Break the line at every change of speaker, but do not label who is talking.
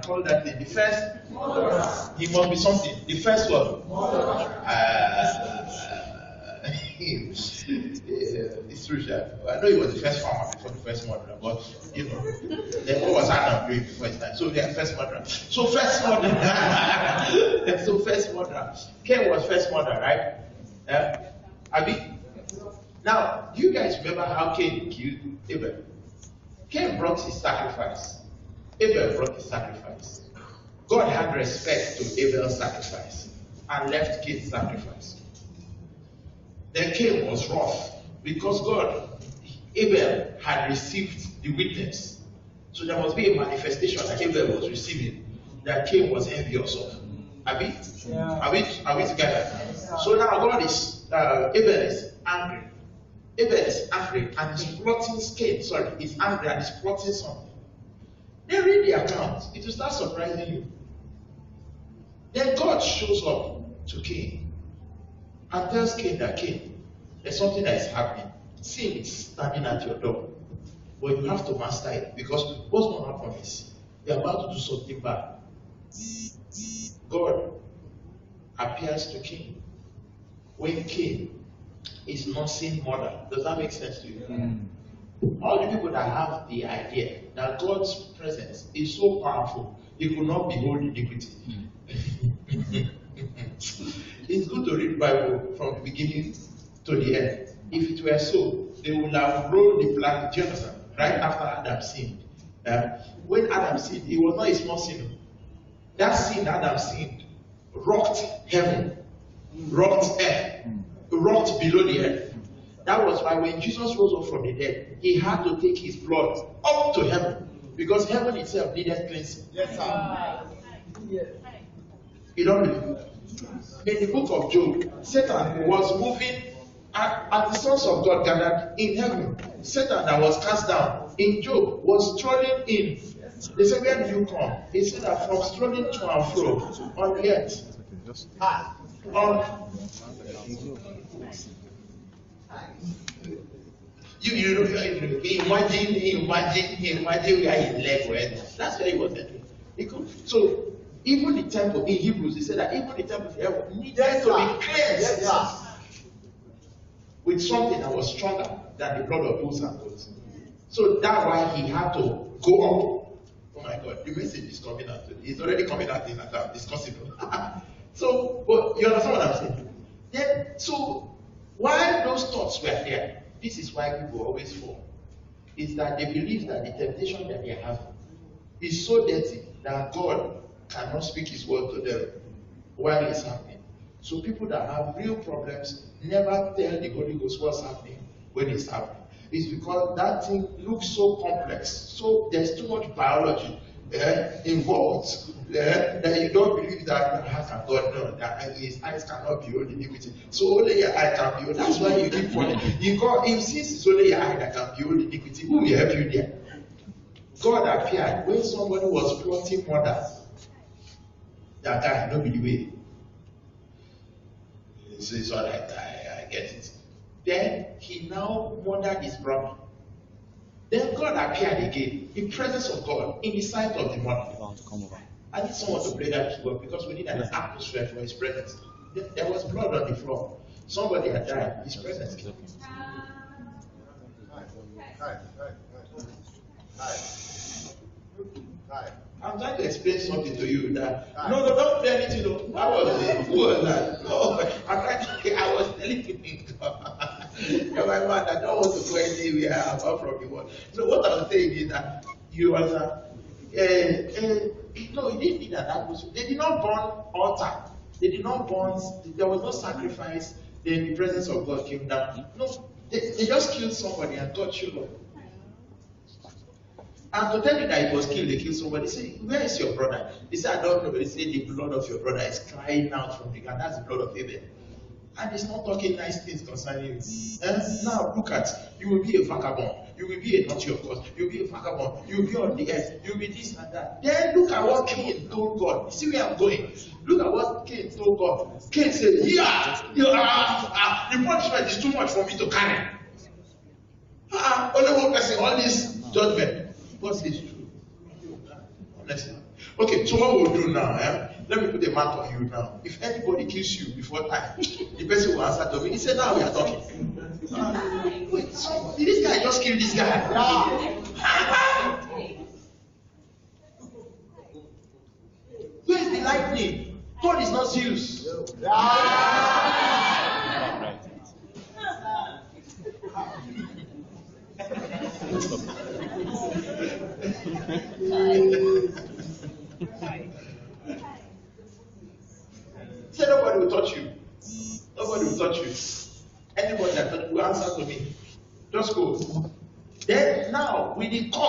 call that thing? The first? He must be something. The first one? It's true, Chef. I know he was the first farmer before the first murderer, but you know, then what was Adam doing before his time? So they are first murderer. So first murderer. So first murderer. Cain was first murderer, right? Abi? Now, do you guys remember how Cain killed Abel? Cain brought his sacrifice. Abel brought his sacrifice. God had respect to Abel's sacrifice and left Cain's sacrifice. Then Cain was wroth because Abel had received the witness. So there must be a manifestation that Abel was receiving that Cain was envious of. Are we together? So now Abel is angry. Abel is angry and is plotting Cain. He's angry and is plotting something. Then read the account. It will start surprising you. Then God shows up to Cain and tells Cain that Cain, there's something that is happening. Sin is standing at your door. But you have to master it because what's going to happen is you're about to do something bad. God appears to Cain when Cain is nursing murder. Does that make sense to you? All the people that have the idea that God's presence is so powerful, He could not behold iniquity. It's good to read the Bible from the beginning to the end. If it were so, they would have rolled the flag, do you understand? Right after Adam sinned. When Adam sinned, it was not a small sin. That sin Adam sinned rocked heaven, rocked earth, rocked below the earth. That was why when Jesus rose up from the dead, He had to take His blood up to heaven because heaven itself needed cleansing. Yes, sir. You don't believe? In the book of Job, Satan was moving at the sons of God gathered in heaven. Satan that was cast down in Job was strolling in. They said, where do you come? He said that from strolling to and fro on the earth. You imagine where his leg went. That's where he was entering. So even the temple in Hebrews, he said that even the temple of heaven needed to be cleansed with something that was stronger than the blood of bulls and goats. So that's why he had to go up. Oh my God, the message is coming out. It's already coming out in that discussing. So, but you understand what I'm saying? Then, so while those thoughts were there, this is why people always fall. Is that they believe that the temptation that they have is so dirty that God cannot speak His word to them while it's happening. So people that have real problems never tell the Holy Ghost what's happening when it's happening. It's because that thing looks so complex. So there's too much biology involved that you don't believe that how can God know that His eyes cannot behold iniquity. So only your eye can behold. That's why you keep falling. If since it's only your eye that can behold iniquity, who will help you there? God appeared when somebody was plotting murder. That guy, no believe it. So it's all right, I get it. Then he now murdered his brother. Then God appeared again in presence of God in the sight of the murderer. I need someone to play that keyboard because we need an atmosphere for His presence. There was blood on the floor. Somebody had died. His presence came. I'm trying to explain something to you that no, don't play anything. Who was that? No, I was telling you. You're my man, I don't want to go anywhere apart from the world. So what I'm saying is that you understand? No, he didn't need an atmosphere. They did not burn altar. They did not burn. There was no sacrifice. Then the presence of God came down. No, they just killed somebody and God showed up. And to tell you that it was killed, they killed somebody. They say, where is your brother? They say, I don't know. They say, the blood of your brother is crying out from the ground. That's the blood of Abel. And he's not talking nice things concerning you. And now look at, you will be a vagabond. You will be a naughty of course. You will be a vagabond. You will be on the earth. You will be this and that. Then look at what Cain told God. You see where I'm going? Look at what Cain told God. Cain said, the punishment is too much for me to carry. Only one person, all this judgment. God says true. Honestly. Okay, so what we'll do now, let me put a mark on you now. If anybody kills you before time, the person will answer to me. He said, now we are talking. Wait, so did this guy just kill this guy? Where is the lightning? God is not Zeus. Say nobody will touch you. Nobody will touch you. Anybody that touch you will answer to me. Just go. Then now with the cost